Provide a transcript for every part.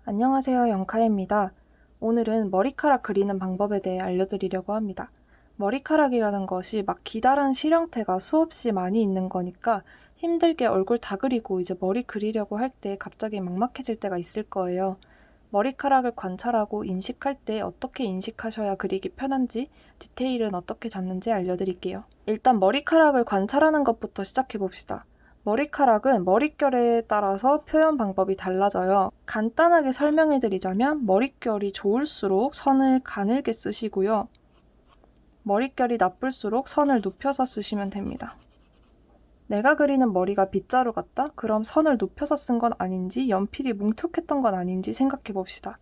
안녕하세요, 영카입니다. 오늘은 머리카락 그리는 방법에 대해 알려드리려고 합니다. 머리카락이라는 것이 막 기다란 실형태가 수없이 많이 있는 거니까 힘들게 얼굴 다 그리고 이제 머리 그리려고 할 때 갑자기 막막해질 때가 있을 거예요. 머리카락을 관찰하고 인식할 때 어떻게 인식하셔야 그리기 편한지, 디테일은 어떻게 잡는지 알려드릴게요. 일단 머리카락을 관찰하는 것부터 시작해 봅시다. 머리카락은 머릿결에 따라서 표현 방법이 달라져요. 간단하게 설명해 드리자면 머릿결이 좋을수록 선을 가늘게 쓰시고요. 머릿결이 나쁠수록 선을 눕혀서 쓰시면 됩니다. 내가 그리는 머리가 빗자루 같다? 그럼 선을 눕혀서 쓴 건 아닌지 연필이 뭉툭했던 건 아닌지 생각해 봅시다.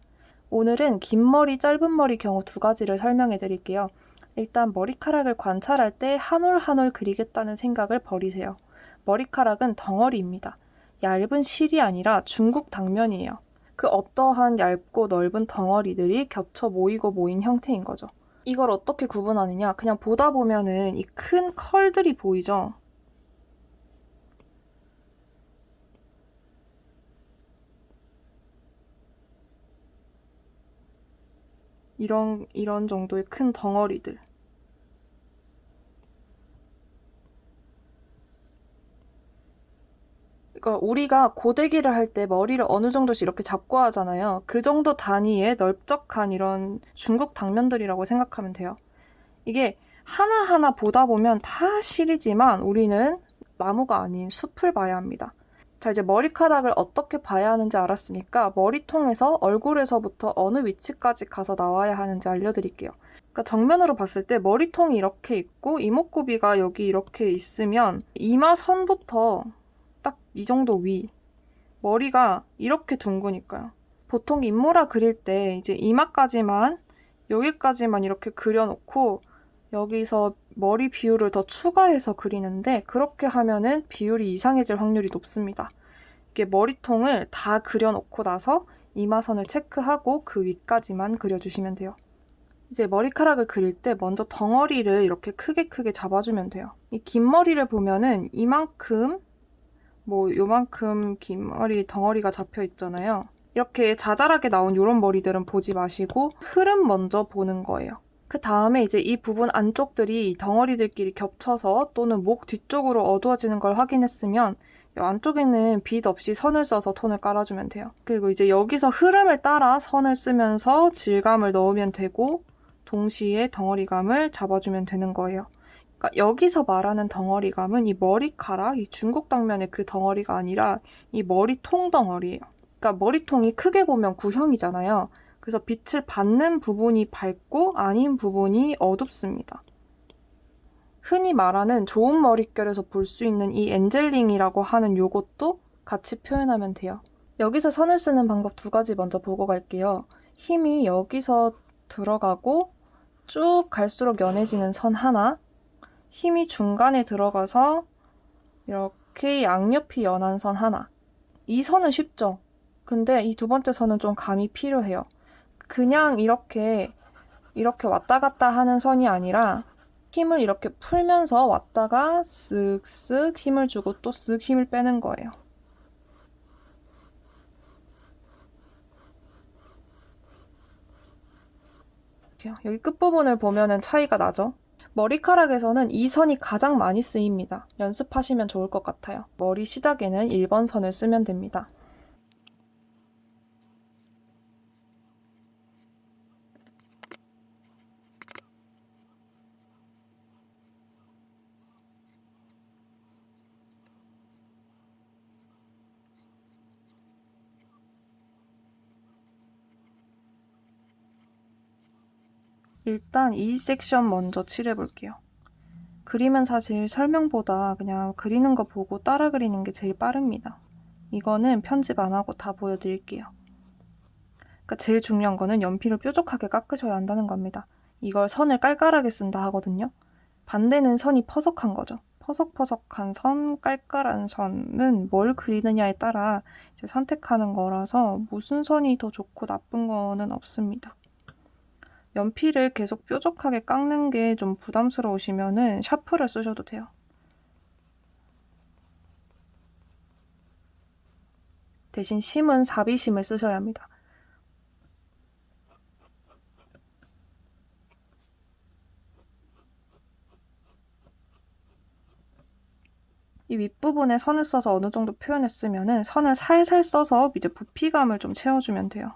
오늘은 긴 머리, 짧은 머리 경우 두 가지를 설명해 드릴게요. 일단 머리카락을 관찰할 때 한 올 한 올 그리겠다는 생각을 버리세요. 머리카락은 덩어리입니다. 얇은 실이 아니라 중국 당면이에요. 그 어떠한 얇고 넓은 덩어리들이 겹쳐 모이고 모인 형태인 거죠. 이걸 어떻게 구분하느냐? 그냥 보다 보면은 이 큰 컬들이 보이죠? 이런 정도의 큰 덩어리들. 그러니까 우리가 고데기를 할 때 머리를 어느 정도씩 이렇게 잡고 하잖아요. 그 정도 단위의 넓적한 이런 중국 당면들이라고 생각하면 돼요. 이게 하나하나 보다 보면 다 실이지만 우리는 나무가 아닌 숲을 봐야 합니다. 자, 이제 머리카락을 어떻게 봐야 하는지 알았으니까 머리통에서 얼굴에서부터 어느 위치까지 가서 나와야 하는지 알려드릴게요. 그러니까 정면으로 봤을 때 머리통이 이렇게 있고 이목구비가 여기 이렇게 있으면 이마 선부터 딱 이 정도 위. 머리가 이렇게 둥그니까요. 보통 인물화 그릴 때 이제 이마까지만, 여기까지만 이렇게 그려놓고 여기서 머리 비율을 더 추가해서 그리는데 그렇게 하면은 비율이 이상해질 확률이 높습니다. 이게 머리통을 다 그려놓고 나서 이마선을 체크하고 그 위까지만 그려주시면 돼요. 이제 머리카락을 그릴 때 먼저 덩어리를 이렇게 크게 잡아주면 돼요. 이 긴 머리를 보면은 이만큼 요만큼 긴 머리 덩어리가 잡혀 있잖아요. 이렇게 자잘하게 나온 이런 머리들은 보지 마시고 흐름 먼저 보는 거예요. 그 다음에 이제 이 부분 안쪽들이 덩어리들끼리 겹쳐서 또는 목 뒤쪽으로 어두워지는 걸 확인했으면 이 안쪽에는 빗 없이 선을 써서 톤을 깔아주면 돼요. 그리고 이제 여기서 흐름을 따라 선을 쓰면서 질감을 넣으면 되고 동시에 덩어리감을 잡아주면 되는 거예요. 그러니까 여기서 말하는 덩어리감은 이 머리카락, 이 중국 당면의 그 덩어리가 아니라 이 머리통 덩어리예요. 그러니까 머리통이 크게 보면 구형이잖아요. 그래서 빛을 받는 부분이 밝고 아닌 부분이 어둡습니다. 흔히 말하는 좋은 머릿결에서 볼 수 있는 이 엔젤링이라고 하는 요것도 같이 표현하면 돼요. 여기서 선을 쓰는 방법 두 가지 먼저 보고 갈게요. 힘이 여기서 들어가고 쭉 갈수록 연해지는 선 하나, 힘이 중간에 들어가서 이렇게 양옆이 연한 선 하나. 이 선은 쉽죠? 근데 이 두 번째 선은 좀 감이 필요해요. 그냥 이렇게 왔다 갔다 하는 선이 아니라 힘을 이렇게 풀면서 왔다가 쓱쓱 힘을 주고 또 쓱 힘을 빼는 거예요. 여기 끝부분을 보면은 차이가 나죠? 머리카락에서는 이 선이 가장 많이 쓰입니다. 연습하시면 좋을 것 같아요. 머리 시작에는 1번 선을 쓰면 됩니다. 일단 이 섹션 먼저 칠해볼게요. 그림은 사실 설명보다 그냥 그리는 거 보고 따라 그리는 게 제일 빠릅니다. 이거는 편집 안 하고 다 보여드릴게요. 그러니까 제일 중요한 거는 연필을 뾰족하게 깎으셔야 한다는 겁니다. 이걸 선을 깔깔하게 쓴다 하거든요. 반대는 선이 퍼석한 거죠. 퍼석퍼석한 선, 깔깔한 선은 뭘 그리느냐에 따라 이제 선택하는 거라서 무슨 선이 더 좋고 나쁜 거는 없습니다. 연필을 계속 뾰족하게 깎는 게 좀 부담스러우시면은 샤프를 쓰셔도 돼요. 대신 심은 사비심을 쓰셔야 합니다. 이 윗부분에 선을 써서 어느 정도 표현했으면은 선을 살살 써서 이제 부피감을 좀 채워주면 돼요.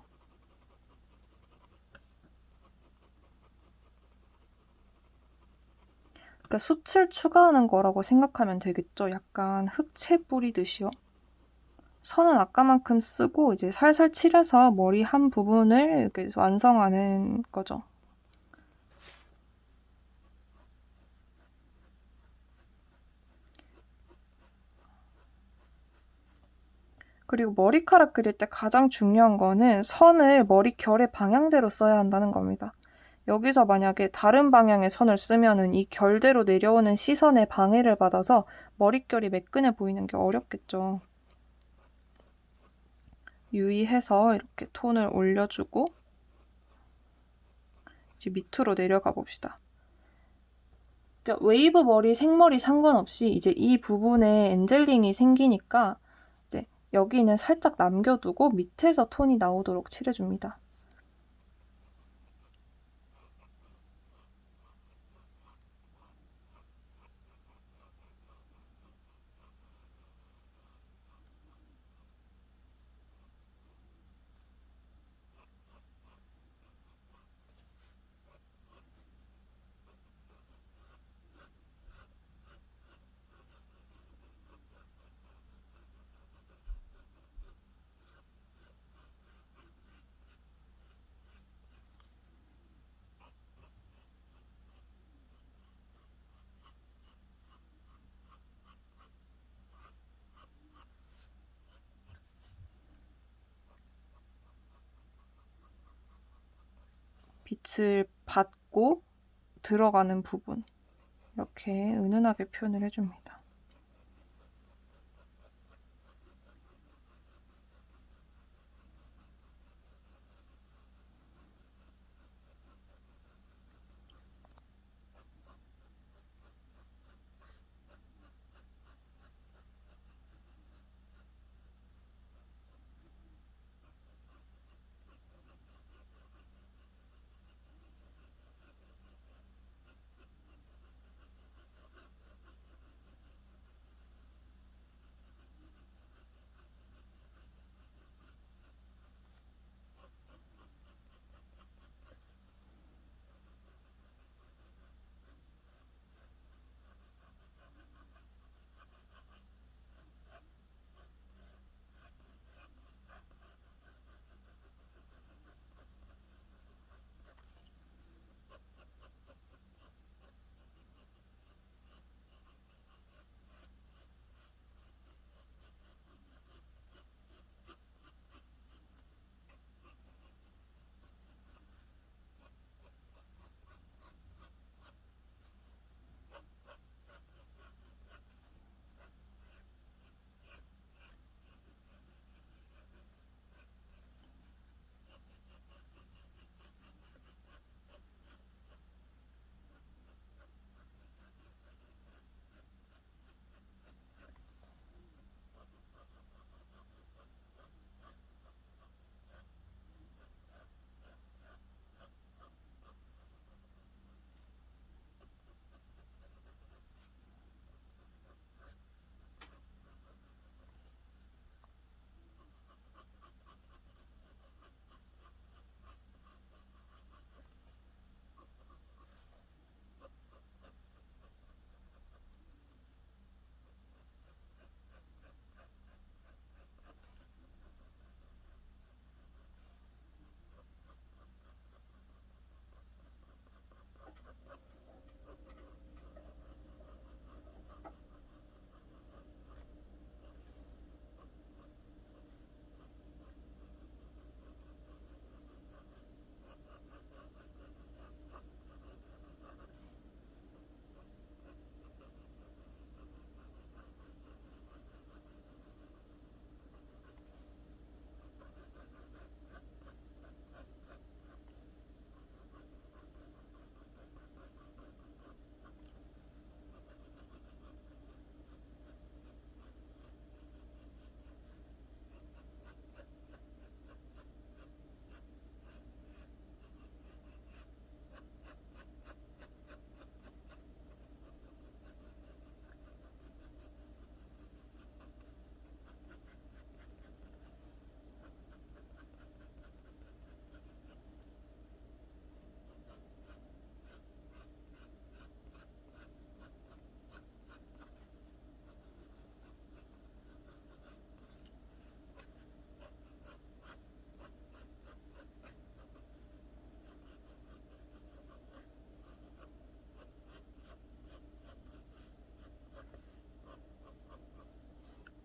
그러니까 숱을 추가하는 거라고 생각하면 되겠죠. 약간 흑채 뿌리듯이요. 선은 아까만큼 쓰고 이제 살살 칠해서 머리 한 부분을 이렇게 완성하는 거죠. 그리고 머리카락 그릴 때 가장 중요한 거는 선을 머리결의 방향대로 써야 한다는 겁니다. 여기서 만약에 다른 방향의 선을 쓰면은 이 결대로 내려오는 시선에 방해를 받아서 머릿결이 매끈해 보이는 게 어렵겠죠. 유의해서 이렇게 톤을 올려주고 이제 밑으로 내려가 봅시다. 그러니까 웨이브 머리, 생머리 상관없이 이제 이 부분에 엔젤링이 생기니까 이제 여기는 살짝 남겨두고 밑에서 톤이 나오도록 칠해줍니다. 빛을 받고 들어가는 부분 이렇게 은은하게 표현을 해줍니다.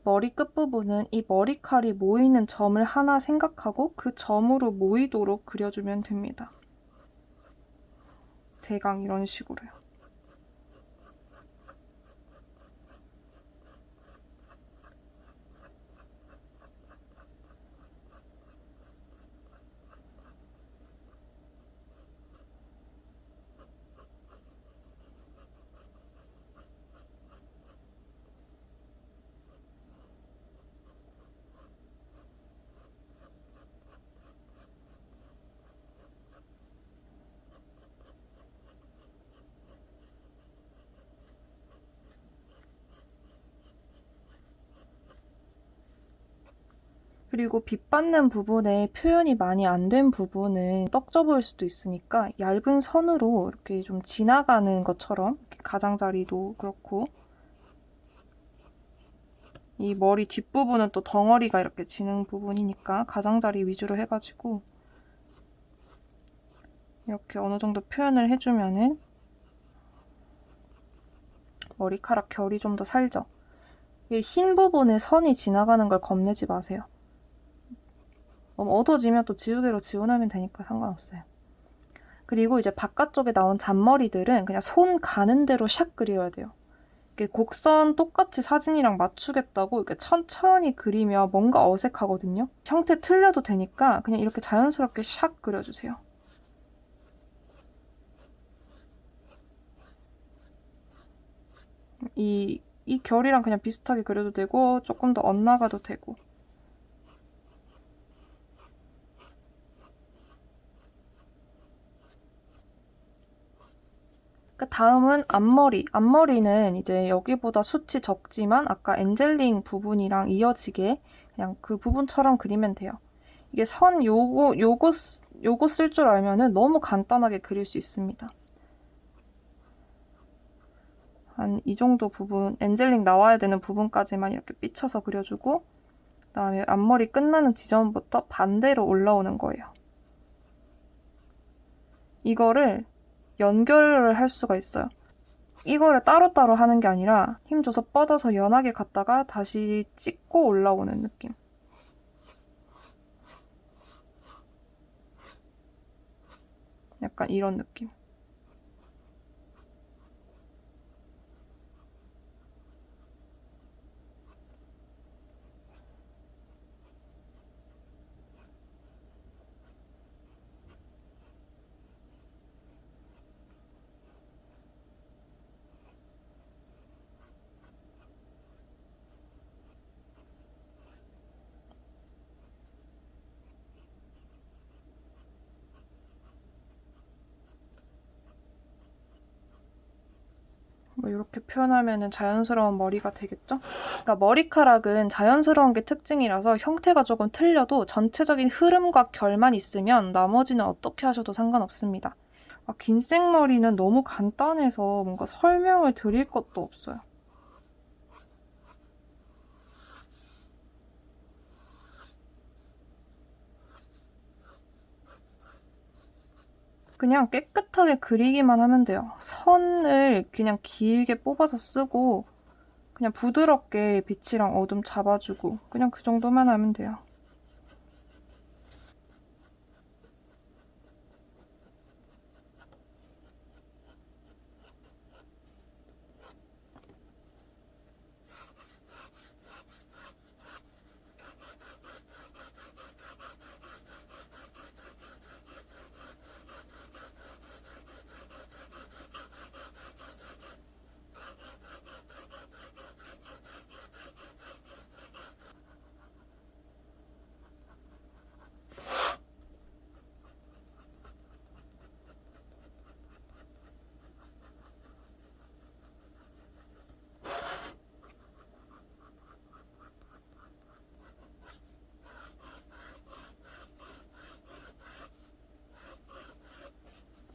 머리 끝부분은 이 머리칼이 모이는 점을 하나 생각하고 그 점으로 모이도록 그려주면 됩니다. 대강 이런 식으로요. 그리고 빛 받는 부분에 표현이 많이 안 된 부분은 떡져 보일 수도 있으니까 얇은 선으로 이렇게 좀 지나가는 것처럼, 가장자리도 그렇고, 이 머리 뒷부분은 또 덩어리가 이렇게 지는 부분이니까 가장자리 위주로 해가지고 이렇게 어느 정도 표현을 해주면은 머리카락 결이 좀 더 살죠. 이 흰 부분에 선이 지나가는 걸 겁내지 마세요. 너무 어두워지면 또 지우개로 지워내면 되니까 상관없어요. 그리고 이제 바깥쪽에 나온 잔머리들은 그냥 손 가는 대로 샥 그려야 돼요. 이렇게 곡선 똑같이 사진이랑 맞추겠다고 이렇게 천천히 그리면 뭔가 어색하거든요. 형태 틀려도 되니까 그냥 이렇게 자연스럽게 샥 그려주세요. 이 결이랑 그냥 비슷하게 그려도 되고 조금 더 엇나가도 되고. 다음은 앞머리. 앞머리는 이제 여기보다 숱이 적지만 아까 엔젤링 부분이랑 이어지게 그냥 그 부분처럼 그리면 돼요. 이게 선 요거 쓸 줄 알면은 너무 간단하게 그릴 수 있습니다. 한 이 정도 부분, 엔젤링 나와야 되는 부분까지만 이렇게 삐쳐서 그려주고, 그다음에 앞머리 끝나는 지점부터 반대로 올라오는 거예요. 이거를 연결을 할 수가 있어요. 이거를 따로따로 하는 게 아니라 힘줘서 뻗어서 연하게 갔다가 다시 찍고 올라오는 느낌. 약간 이런 느낌. 뭐 이렇게 표현하면 자연스러운 머리가 되겠죠? 그러니까 머리카락은 자연스러운 게 특징이라서 형태가 조금 틀려도 전체적인 흐름과 결만 있으면 나머지는 어떻게 하셔도 상관없습니다. 긴 생머리는 너무 간단해서 뭔가 설명을 드릴 것도 없어요. 그냥 깨끗하게 그리기만 하면 돼요. 선을 그냥 길게 뽑아서 쓰고 그냥 부드럽게 빛이랑 어둠 잡아주고 그냥 그 정도만 하면 돼요.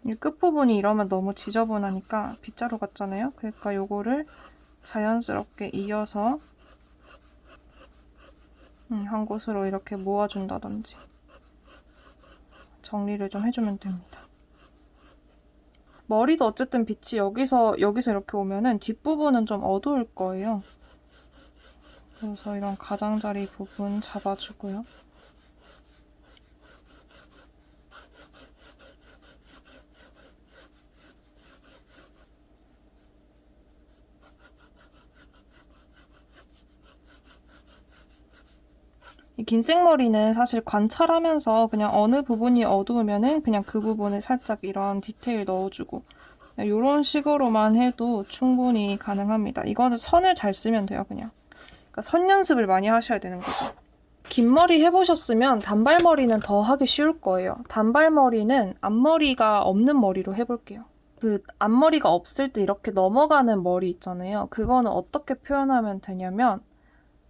이 끝부분이 이러면 너무 지저분하니까 빗자루 같잖아요. 그러니까 요거를 자연스럽게 이어서 한 곳으로 이렇게 모아준다든지 정리를 좀 해주면 됩니다. 머리도 어쨌든 빛이 여기서 이렇게 오면은 뒷부분은 좀 어두울 거예요. 그래서 이런 가장자리 부분 잡아주고요. 이 긴 생머리는 사실 관찰하면서 그냥 어느 부분이 어두우면은 그냥 그 부분에 살짝 이런 디테일 넣어주고 이런 식으로만 해도 충분히 가능합니다. 이거는 선을 잘 쓰면 돼요, 그냥. 그러니까 선 연습을 많이 하셔야 되는 거죠. 긴 머리 해보셨으면 단발머리는 더 하기 쉬울 거예요. 단발머리는 앞머리가 없는 머리로 해볼게요. 그 앞머리가 없을 때 이렇게 넘어가는 머리 있잖아요. 그거는 어떻게 표현하면 되냐면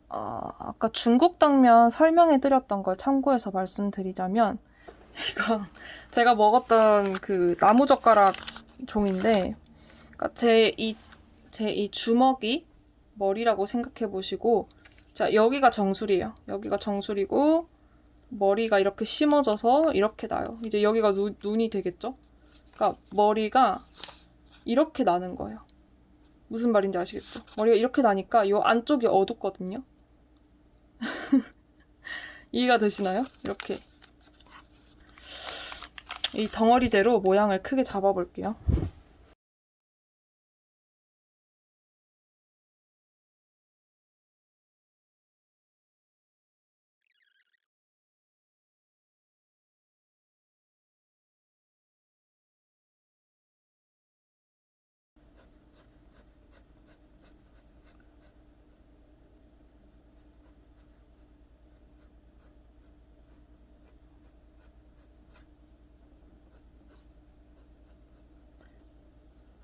아까 중국 당면 설명해드렸던 걸 참고해서 말씀드리자면 이거 제가 먹었던 그 나무젓가락 종인데 그러니까 제 이 주먹이 머리라고 생각해 보시고 자 여기가 정수리예요. 여기가 정수리고 머리가 이렇게 심어져서 이렇게 나요. 이제 여기가 눈이 되겠죠? 그러니까 머리가 이렇게 나는 거예요. 무슨 말인지 아시겠죠? 머리가 이렇게 나니까 이 안쪽이 어둡거든요. 이해가 되시나요? 이렇게 이 덩어리대로 모양을 크게 잡아볼게요.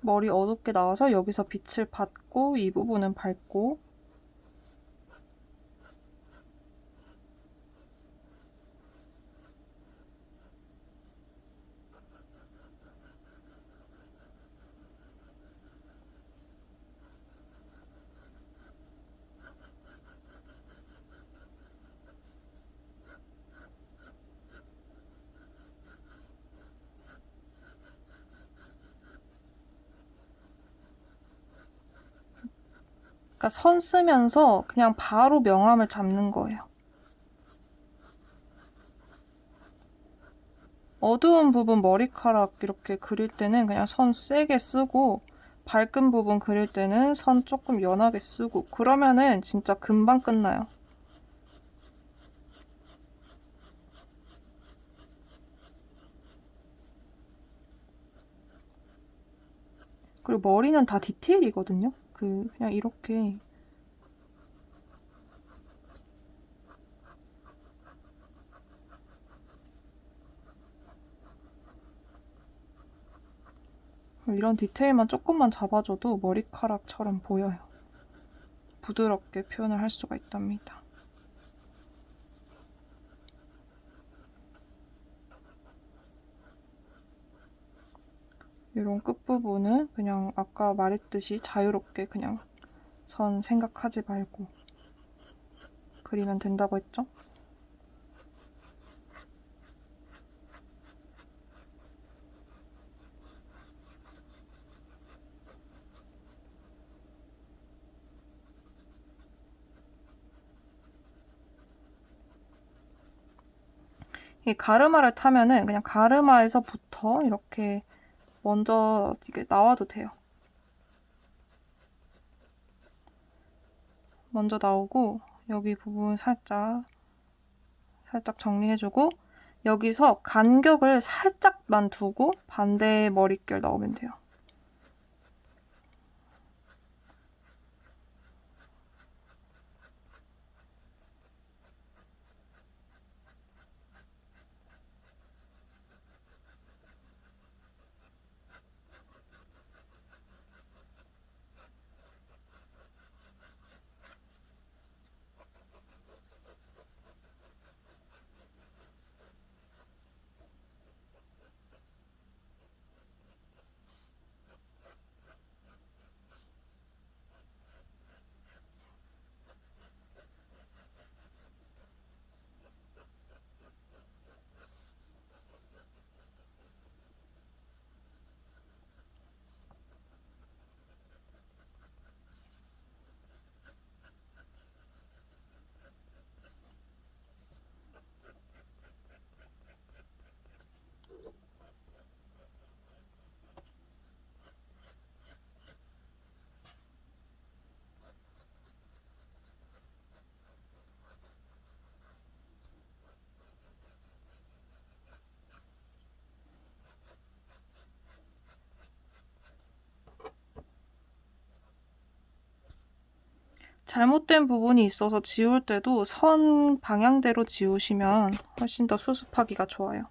머리 어둡게 나와서 여기서 빛을 받고 이 부분은 밝고 그러니까 선 쓰면서 그냥 바로 명암을 잡는 거예요. 어두운 부분 머리카락 이렇게 그릴 때는 그냥 선 세게 쓰고 밝은 부분 그릴 때는 선 조금 연하게 쓰고 그러면은 진짜 금방 끝나요. 그리고 머리는 다 디테일이거든요. 그냥 이렇게 이런 디테일만 조금만 잡아줘도 머리카락처럼 보여요. 부드럽게 표현을 할 수가 있답니다. 이런 끝부분은 그냥 아까 말했듯이 자유롭게 그냥 선 생각하지 말고 그리면 된다고 했죠? 이 가르마를 타면은 그냥 가르마에서부터 이렇게 먼저 이게 나와도 돼요. 먼저 나오고 여기 부분 살짝 정리해주고 여기서 간격을 살짝만 두고 반대 머릿결 넣으면 돼요. 잘못된 부분이 있어서 지울 때도 선 방향대로 지우시면 훨씬 더 수습하기가 좋아요.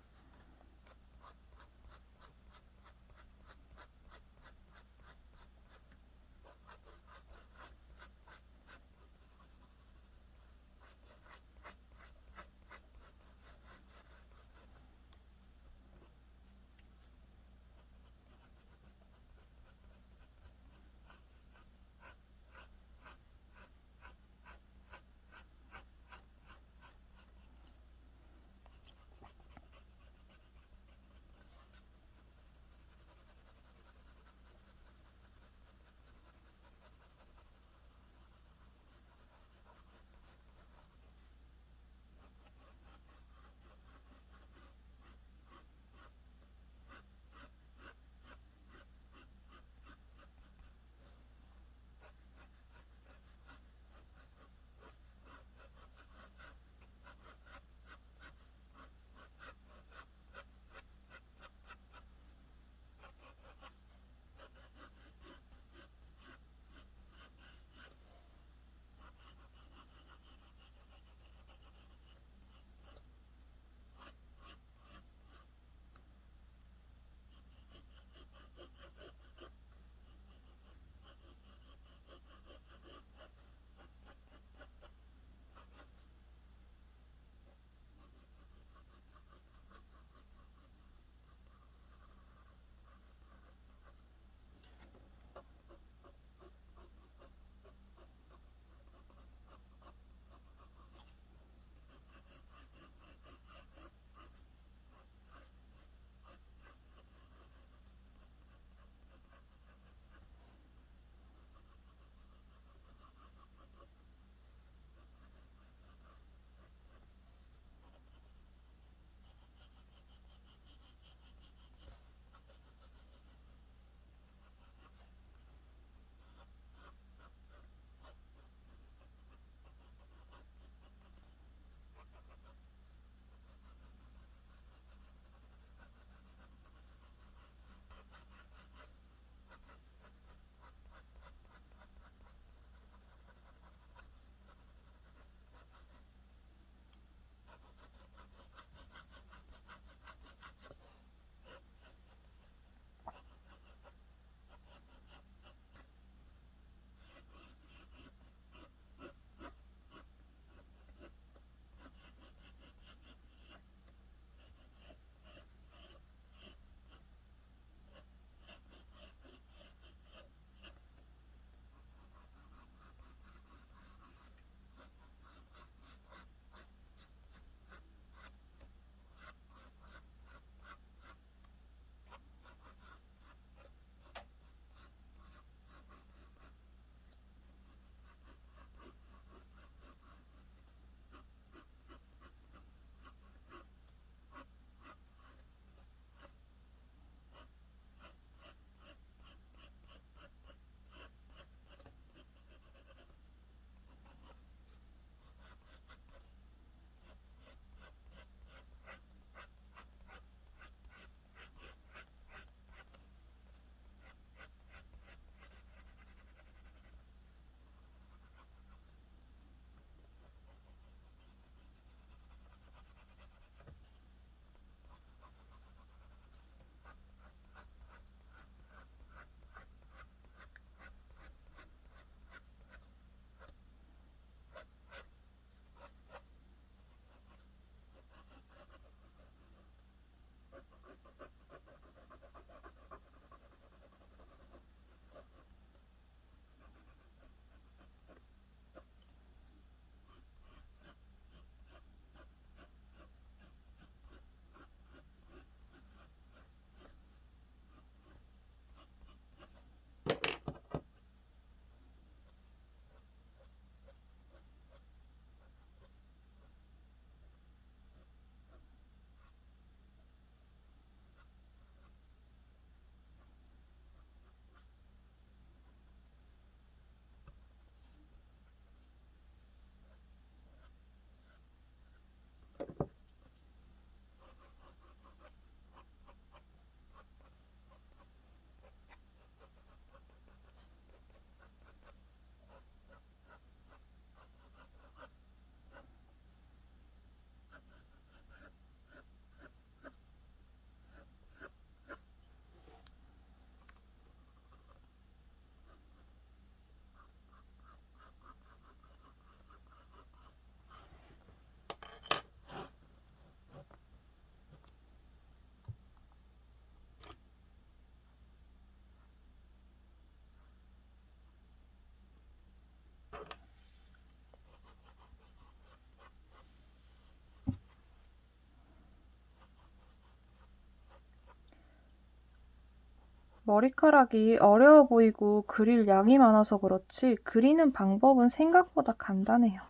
머리카락이 어려워 보이고 그릴 양이 많아서 그렇지 그리는 방법은 생각보다 간단해요.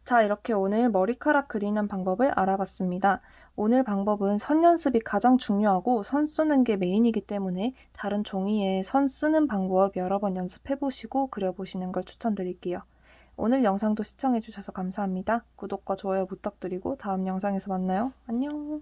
자, 이렇게 오늘 머리카락 그리는 방법을 알아봤습니다. 오늘 방법은 선 연습이 가장 중요하고 선 쓰는 게 메인이기 때문에 다른 종이에 선 쓰는 방법 여러 번 연습해보시고 그려보시는 걸 추천드릴게요. 오늘 영상도 시청해주셔서 감사합니다. 구독과 좋아요 부탁드리고 다음 영상에서 만나요. 안녕.